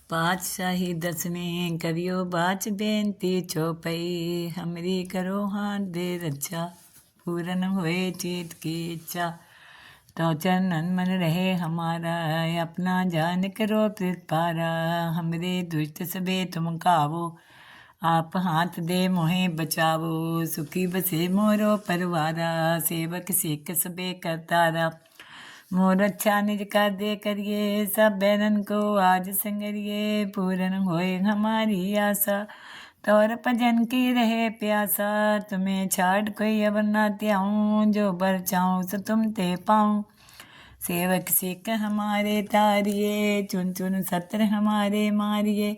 पातशाही दसवें करियो बाच बेनती चौपई हमरी करो हाथ दे रक्षा पूरन होए चीत की इच्छा। तो चरणन मन रहे हमारा अपना जान करो पारा हमरे दुष्ट सबे तुम कावो आप हाथ दे मोहे बचावो सुखी बसे मोरो परवारा सेवक सिख सबे करतारा मोर अच्छा निज कर दे करिए सब बैरन को आज संगरिए पूरन होए हमारी आशा तौर भजन की रहे प्यासा तुम्हें छाड़ कोई अब न त्याऊं जो बर चाऊं सो तुम ते पाऊं सेवक सिख हमारे तारिए चुन चुन सत्र हमारे मारिए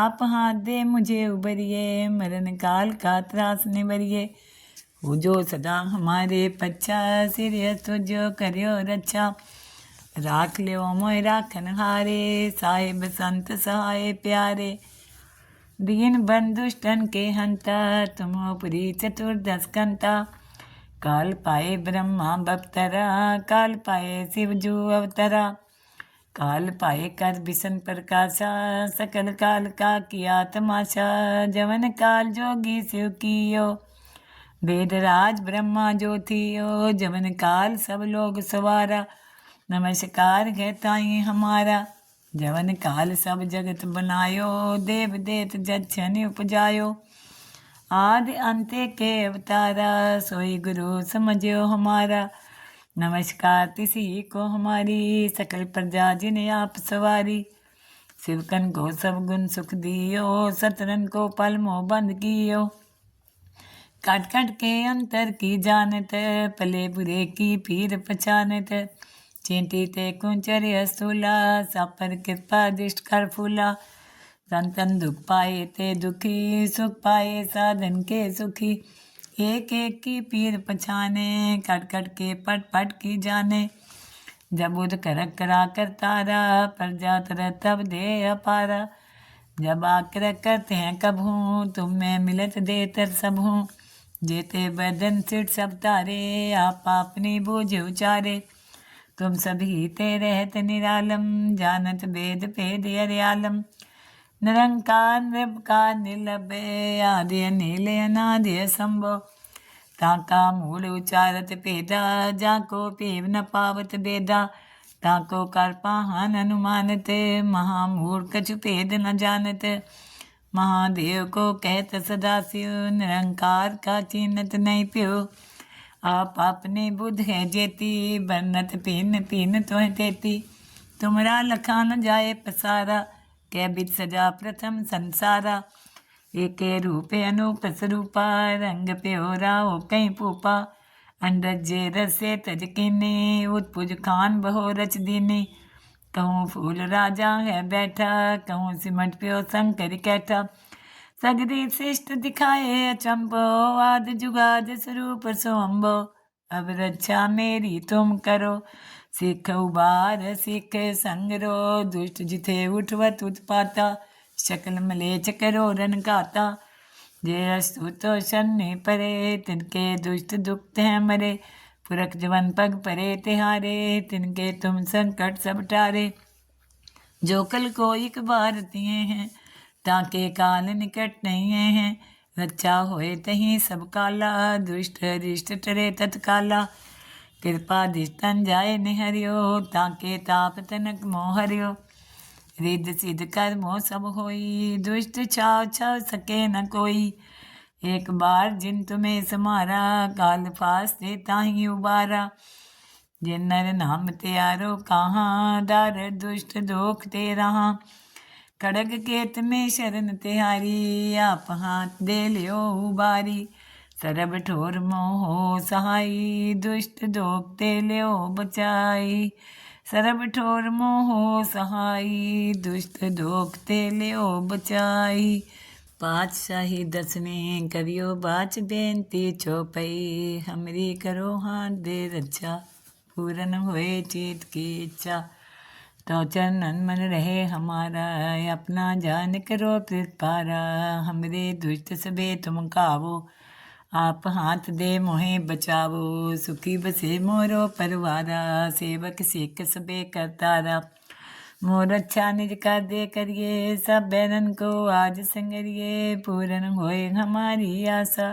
आप हाथ दे मुझे उबरिए मरण काल का त्रास निबरिए वो जो सदा हमारे पच्छा सिरियस तुझो करियो रक्षा राख लियो मोय राखन हारे साहिब संत सहाय प्यारे दीन बंधुष्टन के हंता तुमो पुरी चतुर्दश कंता काल पाए ब्रह्मा बपतरा काल पाए शिव जू अवतरा काल पाए कर बिसन प्रकाशा सकल काल का किया तमाशा जवन काल जोगी शिव कियो वेदराज ब्रह्मा ज्योतियो जवन काल सब लोग सवारा नमस्कार कहताई हमारा जवन काल सब जगत बनायो देव देत जच्छन उपजायो आदि अंत्य के अवतारा सोई गुरु समझो हमारा नमस्कार तिसी को हमारी सकल प्रजा जिन्हें आप सवारी शिवकन को सब गुण सुख दियो सतरन को पल मोह बंद कियो काट काट के अंतर की जानत पले बुरे की पीर पहचानत चेंटी ते कुंचर स्थूला सापर कृपा दृष्ट कर फूला संतन दुख पाए ते दुखी सुख पाए साधन के सुखी एक एक की पीर पछाने कट कट के पट पट की जाने जब उद करक करा कर तारा प्रजा तरह तब दे अपारा जब आकर करते हैं कब हूँ तुम में मिलत दे तर सब हूँ जेते बदन सिट सब तारे आप अपनी बूझ उचारे तुम सभी ते रहत निरालम जानत वेद भेद अर्यालम निरंकार निर्विकार निर्लभे आदि नील अनादि संभव ताका मूल उचारत भेदा जाको पीव न पावत बेदा ताको कर पाहन अनुमानत महामूढ़ कछु भेद न जानत महादेव को कहत सदाशिव निरंकार का चिन्हत नहीं प्यो आप अपने बुद्ध है जेती बरनत पीन पीन तो है तेती तुमरा लखा न जाए पसारा कै बिद सजा प्रथम संसारा एक रूप अनूप स्वरूपा रंग प्योरा हो कहीं पूपा अंडज जे रसे तज कीने उत्पुज खान बहो रच दीने कहूँ फूल राजा है बैठा कहूँ सिमट प्यो शंकर कैठा सगरी श्रेष्ठ दिखाए अचंबो आद जुगाद स्वरूप सोम्बो अब रक्षा मेरी तुम करो सिख उबार सिख संगरो दुष्ट जिथे उठवत उत्पाता शकल मलेच करो रन गाता जे अस्तु तो शन्य परे तिनके दुष्ट दुखते हैं मरे पुरख जवन पग परे तिहारे तिनके तुम संकट सब टारे जो कल को एक बार दिए हैं ताके काल निकट नहीं हैं रक्षा होए तहीं सब काला दुष्ट रिष्ट टरे तत्काला कृपा दिष्टन जाए निहरियो ताके ताप तनक मोहरियो रिद सिद्ध कर मोह सब होई दुष्ट छाव छाव सके न कोई एक बार जिन तुम्हें समारा काल फास दे ताही उबारा जिन नर नाम त्यारो कहाँ डर दुष्ट दोख ते रहा खड़ग केत में शरण तिहारी आप हाथ दे लियो उबारी सरब ठोर मोहो सहाई दुष्ट दोख ते लियो बचाई सरब ठोर मोहो सहाई दुष्ट दोख ते लियो बचाई पातशाही दसवें करियो बाच बेनती चौपई हमरी करो हाथ दे रक्षा पूरन होए चीत की इच्छा तो चरणन मन रहे हमारा अपना जान करो पारा हमरे दुष्ट सबे तुम कावो आप हाथ दे मोहे बचावो सुखी बसे मोरो परवारा सेवक सिख सबे करतारा मोर अच्छा निज कर दे करिए, सब बैरन को आज संगरिए, पूरन होए हमारी आशा।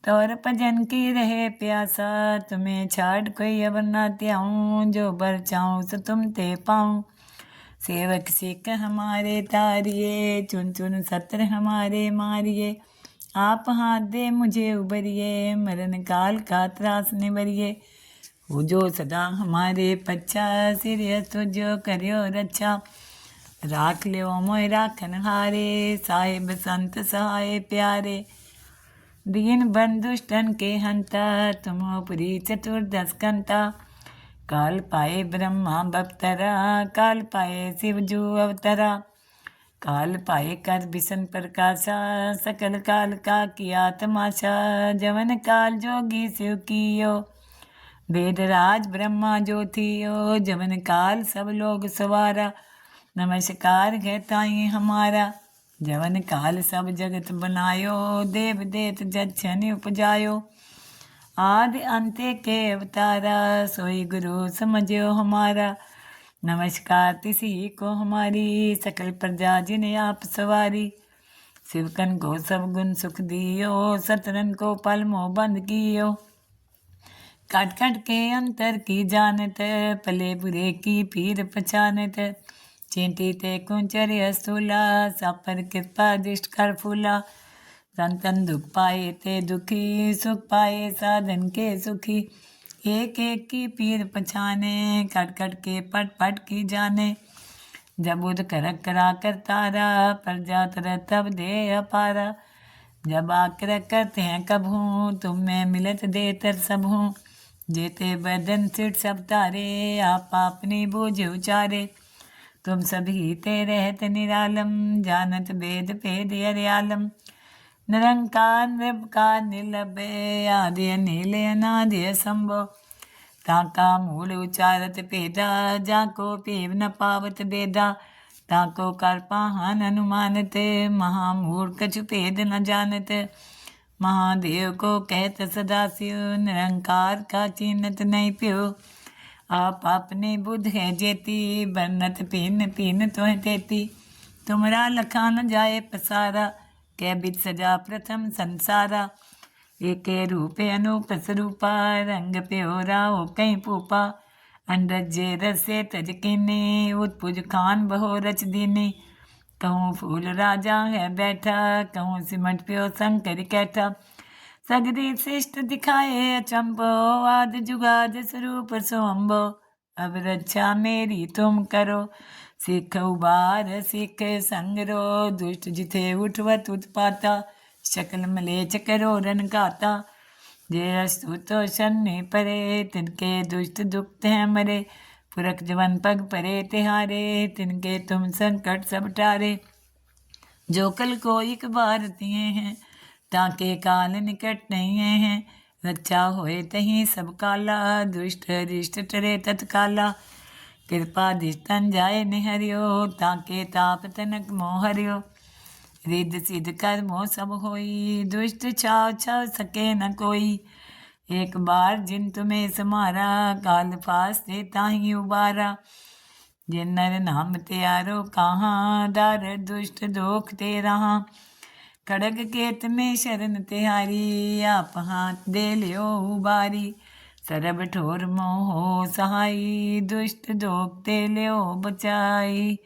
तोर भजन की रहे प्यासा, तुम्हें छाड़ कोई अब ना त्याऊं, जो बर चाऊं सो तुम ते पाऊं। सेवक सिख हमारे तारिये, चुन चुन सत्र हमारे मारिए। आप हाथ दे मुझे उबरिए, मरण काल का त्रास निबरिए। वो जो सदा हमारे पच्छा, सिर तुझो करियो रक्षा। राख लियो मोय राखन हारे, साहिब संत सहाय प्यारे। दीन बंधुष्टन के हंता, तुमो पुरी चतुर्दश कंता। काल पाए ब्रह्मा बप्तरा, काल पाए शिव जू अवतरा। काल पाए कर बिसन प्रकाशा, सकल काल का किया तमाशा। जवन काल जोगी शिव कियो, वेद राज ब्रह्मा जो थियो। जवन काल सब लोग सवारा, नमस्कार है ताई हमारा। जवन काल सब जगत बनायो, देव देत जछन उपजायो। आदि अंत्य के अवतारा, सोई गुरु समझो हमारा। नमस्कार तिसी को हमारी, सकल प्रजा जिन आप सवारी। शिवकन को सब गुण सुख दियो, सतरन को पल मोह बंद कियो। काट काट के अंतर की जानत, पले बुरे की पीर पहचानत। चेंटी ते कुंचर स्थूला, सापर कृपा दृष्ट कर फूला। तन तन दुख पाए ते दुखी, सुख पाए साधन के सुखी। एक एक की पीर पछाने, काट काट के पट पट की जाने। जब उद करक करा कर तारा, प्रजा तरह तब दे अपारा। जब आकर करते हैं कबहूँ, तुम में मिलत दे तर सब हूँ। जेते बदन सिट सब तारे, आप अपनी बूझ उचारे। तुम सभी ते रहत निरालम, जानत वेद भेद अर्यालम। निरंकार निर्विकार निर्लभे, आदि अनिल अनादि असंभव। ताका मूल उचारत भेदा, जाको पीव न पावत बेदा। ताको कर पाहन अनुमानत, महामूढ़ कछु भेद न जानत। महादेव को कहत सदा शिव, निरंकार का चिन्हत नहीं प्यो। आप अपने बुद्ध है जेती, बरनत पीन पीन तो तेती। तुमरा लखा न जाए पसारा, कै बिद सजा प्रथम संसारा। एक रूपे अनूप स्वरूपा, रंग प्योरा हो कहीं पूपा। अंडज जे रसे तज कीने, उत्पुज खान बहो रच दीने। कहूँ फूल राजा है बैठा, कहूँ सिमट प्यो शंकर कैठा। सगरी शिष्ट दिखाए अचंभो, आद जुगाद स्वरूप सोम्बो। अब रक्षा मेरी तुम करो, सिख उबार सिख संगरो। दुष्ट जिथे उठवत उत्पाता, शकल मलेच करो रन गाता। जे अस्तु तो शनि परे, तिनके दुष्ट दुख हैं मरे। पुरख जवन पग परे तिहारे, तिनके तुम संकट सब टारे। जो कल को एक बार दिए हैं, ताके काल निकट नहीं हैं। रक्षा होए तहीं सब काला, दुष्ट रिष्ट टरे तत्काला। कृपा दिष्टन जाए निहरियो, ताके ताप तनक मोहरियो। रिद सिद्ध कर्मो सब होई, दुष्ट छाव छाव सके न कोई। एक बार जिन तुम्हें समारा, काल फास्ते ताही उबारा। जिन नर नाम त्यारो कहाँ, डर दुष्ट दोख ते रहा। खड़ग केत में शरण तिहारी, आप हाथ दे लियो उबारी। सरब ठोर मोहो सहाई, दुष्ट दोख ते लियो बचाई।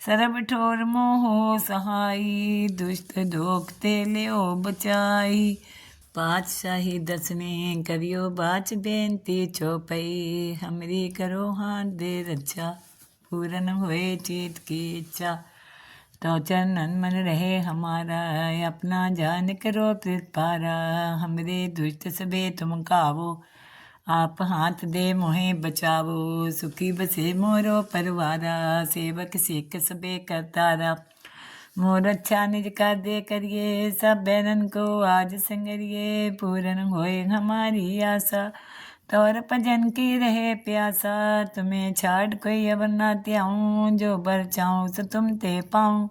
सरब ठोर मोहो सहाई, दुष्ट दोख ते लियो बचाई। पातशाही दसवें करियो बाच बेनती चौपई, हमरी करो हाथ दे रक्षा, पूरन हुए चीत की इच्छा। तो चरणन मन रहे हमारा, अपना जान करो पारा। हमरे दुष्ट सबे तुम कावो, आप हाथ दे मोहे बचावो। सुखी बसे मोरो परवारा, सेवक सिख सबे करतारा। मोर अच्छा निज कर दे करिए, सब बैरन को आज संगरिए। पूरन होए हमारी आशा, तोर भजन की रहे प्यासा। तुम्हें छाड़ कोई अब ना त्याऊं, जो बर चाऊं सो तुम ते पाऊं।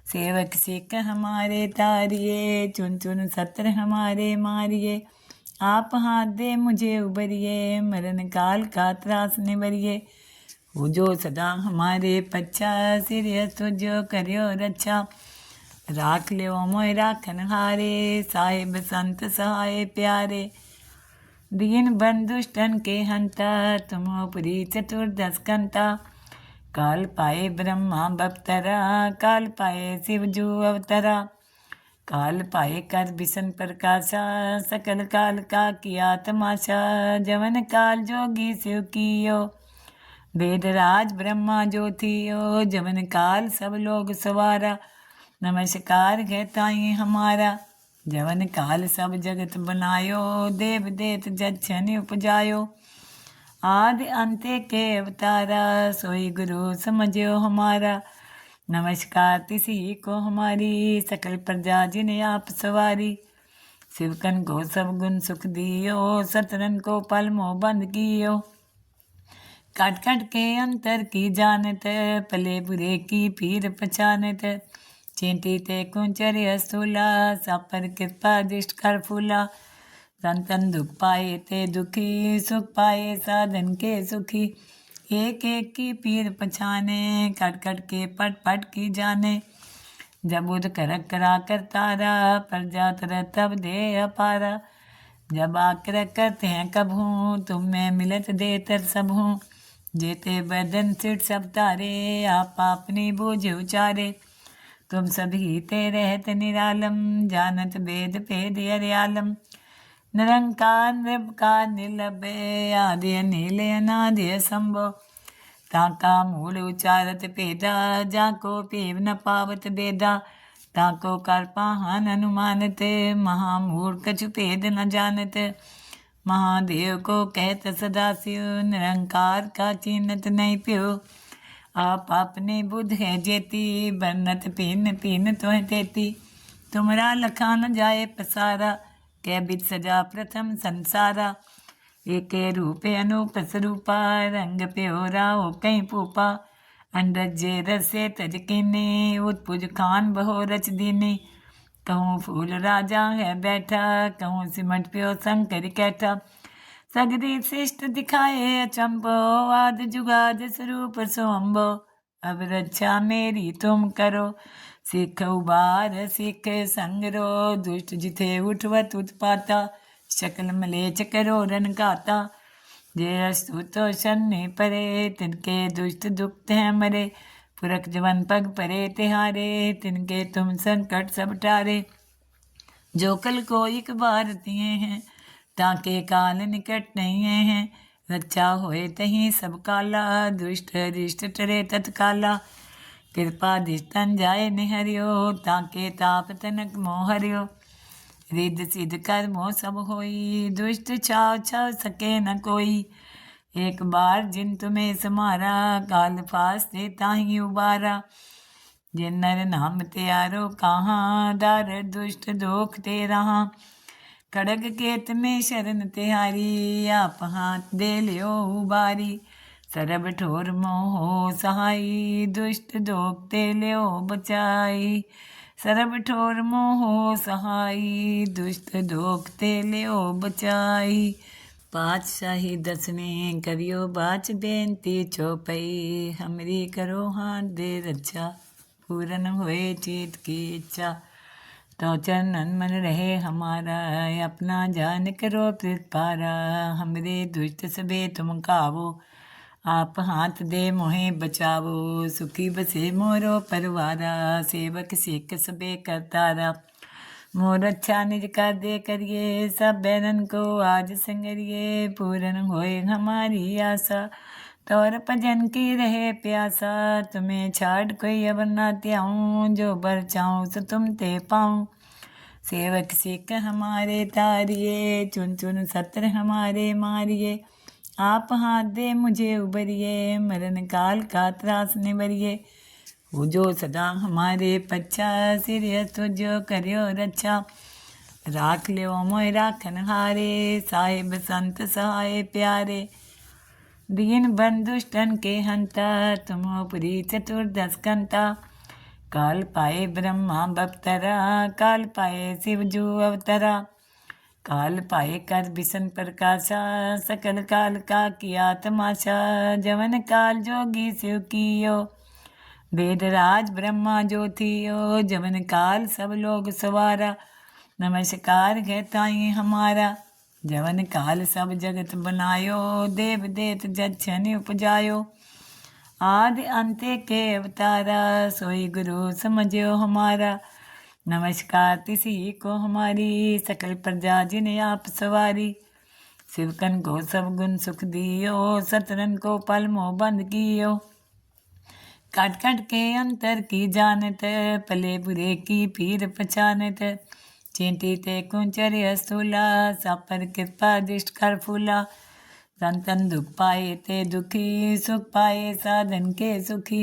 सेवक सिख हमारे तारिये, चुन चुन सत्र हमारे मारिए। आप हाथ दे मुझे उबरिए, मरण काल का त्रास निबरिए। वो जो सदा हमारे पच्चा सिर तुझो करियो रक्षा राख लियो मोय राखन हारे साहिब संत सहाय प्यारे दीन बंधुष्टन के हंता तुमो पुरी चतुर्दश कंता काल पाए ब्रह्मा बप्तरा काल पाए शिव जू अवतरा काल पाए कर बिसन प्रकाशा सकल काल का किया तमाशा जवन काल जोगी शिव कियो वेद राज ब्रह्मा ज्योतियो जवन काल सब लोग सवारा नमस्कार कहताई हमारा जवन काल सब जगत बनायो देव देत जच्छन उपजायो आदि अंत्य के अवतारा सोई गुरु समझो हमारा नमस्कार तिसी को हमारी सकल प्रजा जिन्हें आप सवारी शिवकन को सब गुण सुख दियो सतरन को पल मोह बंद कियो काट काट के अंतर की जानत पले बुरे की पीर पहचानत चेंटी ते कुंचर स्थूला सापर कृपा दिष्ट कर फूला संतन दुख पाए ते दुखी सुख पाए साधन के सुखी एक एक की पीर पछाने कट कट के पट पट की जाने जब उद करक करा कर तारा पर जात रह तब दे अपारा जब आकर करते हैं कब हूँ तुम में मिलत दे तर सब हूँ जेते बदन सिट सब तारे आप अपनी बूझ उचारे तुम सभी ते रहत निरालम जानत वेद भेद अर्यालम निरंकार निर्विकार निर्लभ्य आदि नील अनादि संभो ताका मूल उचारत भेदा जाको पीव न पावत बेदा ताको कर पाहन अनुमानत महामूढ़ कछु भेद न जानत महादेव को कहत सदा शिव निरंकार का चिन्हत नहीं प्यो आप अपने बुद्ध है जेती बरनत पीन पीन तोह तेती तुमरा लखा न जाए पसारा कै बिद सजा प्रथम संसारा एक रूपे अनूप स्वरूपा रंग प्योरा हो कहीं पूपा अंडज जे रसे तज किने उत्पुज खान बहो रच दीने कहूँ फूल राजा है बैठा कहूँ सिमट प्यो शंकर कैठा सगरी शिष्ट दिखाए अचंबो आद जुगाद स्वरूप सोम्बो अब रक्षा मेरी तुम करो सिख उबार सिख संगरो दुष्ट जिथे उठवत उत्पाता शकल मलेच करो रन गाता जे अस्तु तो शन्ने परे तिनके दुष्ट दुखते हैं मरे पुरख जवन पग परे तिहारे तिनके तुम संकट सब टारे जो कल को एक बार दिए हैं ताके काल निकट नहीं हैं रक्षा होए तहीं सब काला दुष्ट रिष्ट टरे तत्काला कृपा दिष्टन जाए निहरियो ताके ताप तनक मोहरियो रिद सिद्ध कर मोह सब होई दुष्ट छाव छाव सके न कोई एक बार जिन तुम्हें समारा काल फास दे ताही उबारा जिन नर नाम त्यारो कहाँ दार दुष्ट दोख ते रहा खड़ग केत में शरण तिहारी आप हाथ दे लियो उबारी सरब ठोर मोहो सहाई दुष्ट दोखते लियो बचाई सरब ठोर मोहो सहाई दुष्ट दोखते लियो बचाई पातशाही दसवें करियो बाच बेनती चौपई हमरी करो हाथ दे रक्षा पूरन होए चीत की इच्छा तो चरणन मन रहे हमारा अपना जान करो पारा हमरे दुष्ट सबे तुम कावो आप हाथ दे मोहे बचावो सुखी बसे मोरो परवारा सेवक सिख सबे करतारा मोर अच्छा निज कर दे करिए सब बैरन को आज संगरिए पूरन होए हमारी आशा तौर भजन की रहे प्यासा तुम्हें छाड़ कोई अब ना त्याऊँ जो बर चाऊँ सो तुम ते पाऊँ सेवक सिख हमारे तारिए चुन चुन सत्र हमारे मारिए आप हाथ दे मुझे उबरिए मरण काल का त्रास निबरिए वो जो सदा हमारे पच्चा सिर तुझो करियो रक्षा राख लियो मोय राखन हारे साहिब संत सहाय प्यारे दीन बंधुष्टन के हंता तुमो पुरी चतुर्दश कंता काल पाए ब्रह्मा बप्तरा काल पाए शिव जू अवतरा काल पाए कर बिसन प्रकाशा सकल काल का किया तमाशा जवन काल जोगी शिव कियो वेद राज ब्रह्मा ज्योतियो जवन काल सब लोग सवारा नमस्कार कहता ही हमारा जवन काल सब जगत बनायो देव देत जक्षण उपजायो आदि अंत्य के अवतारा सोई गुरु समझो हमारा नमस्कार तिसी को हमारी सकल प्रजा जिन्हें आप सवारी शिवकन को सब गुण सुख दियो सतरन को पल मोह बंद कियो काट काट के अंतर की जानत पले बुरे की पीर पहचानत चेंटी ते कुंचर्य स्थूला सापर कृपा दृष्ट कर फूला संतन दुख पाए ते दुखी सुख पाए साधन के सुखी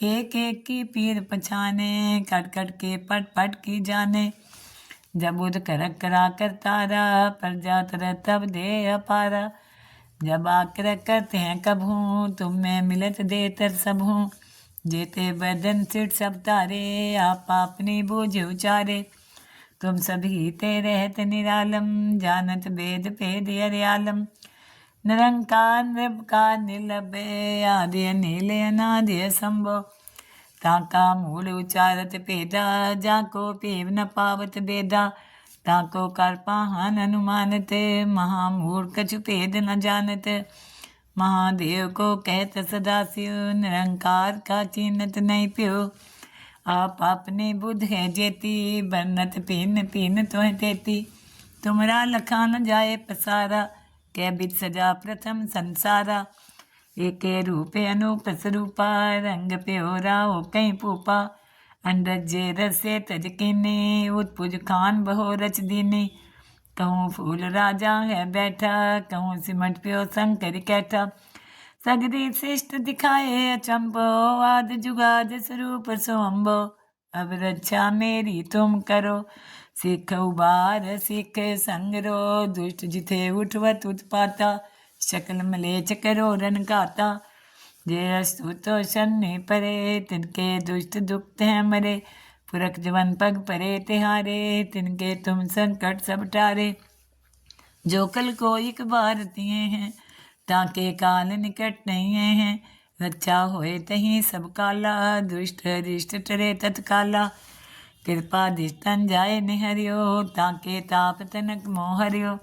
एक एक की पीर पछाने कट कट के पट पट की जाने जब उद करक करा कर तारा प्रजा तरह तब दे अपारा जब आकर करते हैं कब हूँ तुम में मिलत दे तर सब हूँ जेते बदन सिट सब तारे आप अपनी बूझ उचारे तुम सभी ते रहत निरालम जानत वेद भेद अरियालम निरंकार निर्विकार निर्लभे आदि नील अनादि संभव ताका मूल उचारत भेदा जाको पेव न पावत बेदा ताको कर पाहन अनुमानत महामूढ़ कछु भेद न जानत महादेव को कहत सदा शिव निरंकार का चिन्हत नहीं प्यो आप अपने बुद्ध है जेती बरनत पीन पीन तो है तेती तुमरा लखा न जाए पसारा कै बिद सजा प्रथम संसारा एक रूपे अनूप स्वरूपा रंग प्योरा हो कहीं पूपा अंडज जे रसे तज कीने उत्पुज खान बहो रच दीने कहूँ फूल राजा है बैठा कहूँ सिमट प्यो शंकर कैठा सगरी श्रेष्ठ दिखाए अचंबो आद जुगाद स्वरूप सोम्बो अब रक्षा मेरी तुम करो सिख उबार सिख संगरो दुष्ट जिथे उठवत उत्पाता शकल मलेच करो रन गाता जे अस्तु तो शन्य परे तिनके दुष्ट दुख हैं मरे पुरख जवन पग परे तिहारे तिनके तुम संकट सब टारे जो कल को एक बार दिए हैं ताके काल निकट नहीं हैं रक्षा होए तहीं सब काला दुष्ट रिष्ट टरे तत्काला कृपा दिष्टन जाए निहरियो ताके ताप तनक मोहरियो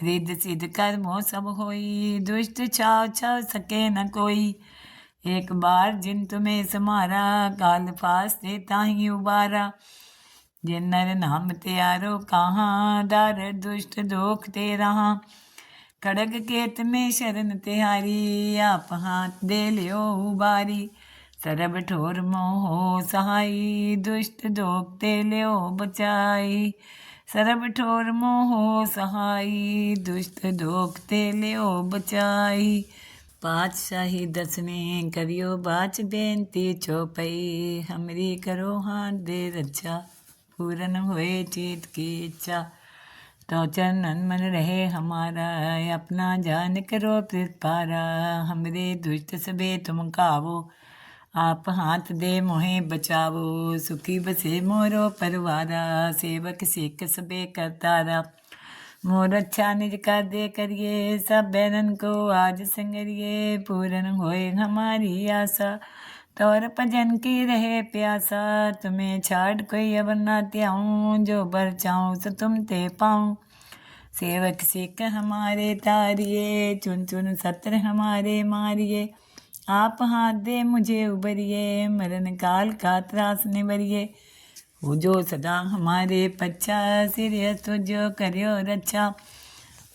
रिद सिद्ध कर मोह सब होई दुष्ट छाव छाव सके न कोई एक बार जिन तुम्हें समारा काल फास ते ताही उबारा जिन नर नाम त्यारो कहाँ दार दुष्ट दोख ते रहा खड़ग केत में शरण तिहारी आप हाथ दे लियो उबारी सरब ठोर मोहो सहाई दुष्ट दोख ते लियो बचाई सरब ठोर मोहो सहाई दुष्ट दोख ते लियो बचाई पातशाही दसवें करियो बाच बेनती चौपई हमरी करो हाथ दे रक्षा पूरन होए चीत की इच्छा तो चरणन मन रहे हमारा अपना जान करो पारा हमरे दुष्ट सबे तुम कावो आप हाथ दे मोहे बचावो सुखी बसे मोरो परवारा सेवक सिख सबे करतारा मोर अच्छा निज कर दे करिए सब बैरन को आज संगरिए पूरन होए हमारी आशा तौर भजन की रहे प्यासा तुम्हें छाड़ कोई अब न त्याऊँ जो बर चाऊँ सो तुम ते पाऊँ सेवक सिख हमारे तारिये चुन चुन सत्र हमारे मारिए आप हाथ दे मुझे उबरिए मरण काल का त्रास निबरिए हो जो सदा हमारे पच्छा सिर तुझो करियो रक्षा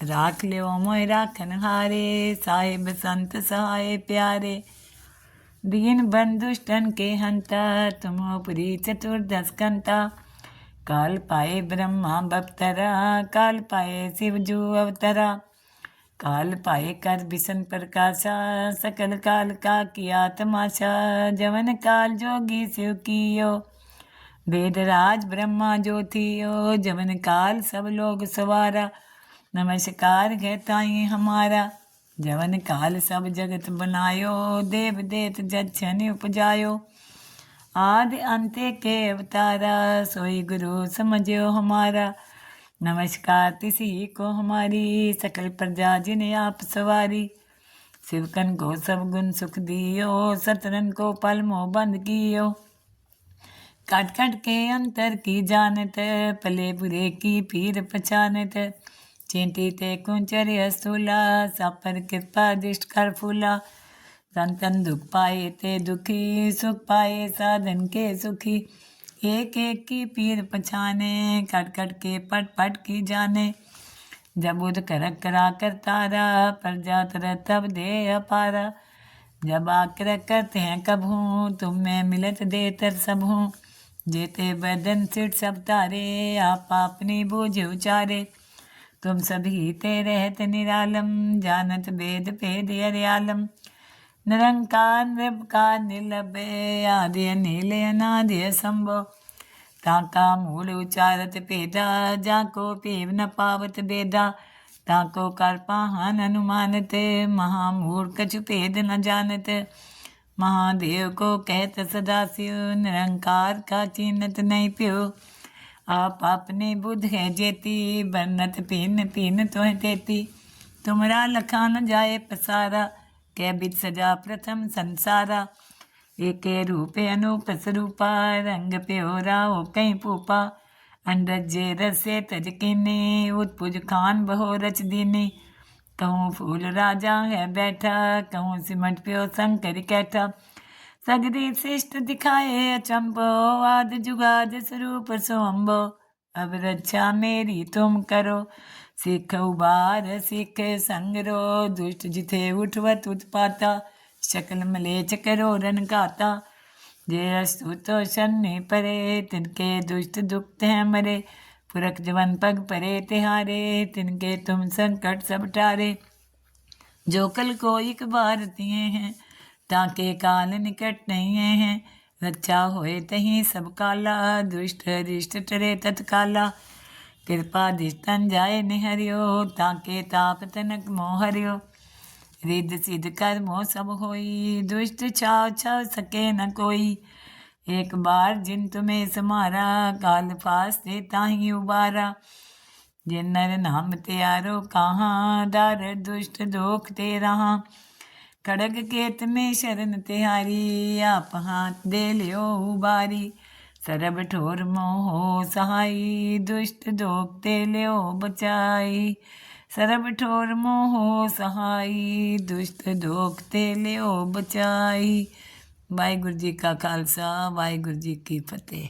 राख लियो मोय राखन हारे साहिब संत सहाय प्यारे दीन बंधुष्टन के हंता तुमोपरी चतुर्दश कंता काल पाए ब्रह्मा बपतरा काल पाए शिवजू अवतरा काल पाए कर बिसन प्रकाशा सकल काल का किया तमाशा जवन काल जोगी शिव कियो वेद राज ब्रह्मा ज्योतियो जवन काल सब लोग सवारा नमस्कार कहता ही हमारा जवन काल सब जगत बनायो देव देत जक्षण उपजायो आदि अंत्य के अवतारा सोई गुरु समझो हमारा नमस्कार तिसी को हमारी, सकल प्रजा जिन्हें आप सवारी। शिवकन को सब गुण सुख दियो, सतरन को पल मोह बंद कियो। काट काट के अंतर की जानत, पले बुरे की पीर पहचानत। चेंटी ते कुंचर स्थूला, सापर कृपा दृष्ट कर फूला। तन तन दुख पाए ते दुखी, सुख पाए साधन के सुखी। एक एक की पीर पछाने, कट कट के पट पट की जाने। जब उद करक करा कर तारा, प्रजा तरह तब दे अपारा। जब आकर करते हैं कब हूँ, तुम में मिलत दे तर सब हूँ। जेते बदन सिट सब तारे, आप अपनी बूझ उचारे। तुम सभी ते रहत निरालम, जानत वेद भेद अर्यालम। निरंकार निर्विकार निर्लभे, आदि अनिल अनादि असंभव। ताका मूल उचारत भेदा, जाको पीव न पावत बेदा। ताको कर पाहन अनुमानत, महामूढ़ कछु भेद न जानत। महादेव को कहत सदा शिव, निरंकार का चिन्हत नहीं प्यो। आप अपने बुद्ध है जेती, बरनत पीन पीन तोह तेती। तुमरा लखा न जाए पसारा, कै बिद सजा प्रथम संसारा। एके रूपे अनूप स्वरूपा, रंग प्योरा हो कहीं पूपा। अंडज जे रसे तज कीने, उत्पुज खान बहो रच दीने। कहूँ फूल राजा है बैठा, कहूँ सिमट प्यो शंकर कैठा। सगरी श्रेष्ठ दिखाए अचंभो, आद जुगाद स्वरूप सोअंबो। अब रक्षा मेरी तुम करो, सिख उबार सिख संगरो। दुष्ट जिथे उठवत उत्पाता, शकल मलेच करो रन गाता। जे अस्तु तो शन्य परे, तिनके दुष्ट दुखते हैं मरे। पुरख जवन पग परे तिहारे, तिनके तुम संकट सब टारे। जो कल को एक बार दिए हैं, ताके काल निकट नहीं हैं। रक्षा होए तहीं सब काला, दुष्ट रिष्ट टरे तत्काला। कृपा दिष्टन जाए निहरियो, ताके ताप तनक मोह हरियो। रिद्ध सिद्ध कर मोह सब होई, दुष्ट छाव छाव सके न कोई। एक बार जिन तुम्हें समारा, काल फास से ताही उबारा। जिन नर नाम त्यारो कहाँ, दार दुष्ट दोख ते रहा। खड़ग केत में शरण तिहारी, आप हाथ दे लियो उबारी। सरब ठोर मोहो सहाई, दुष्ट दोख ते लियो बचाई। सरब ठोर मोहो सहाई, दुष्ट दोख ते लियो बचाई। वाहिगुरू जी का खालसा, वाहिगुरू जी की फतेह।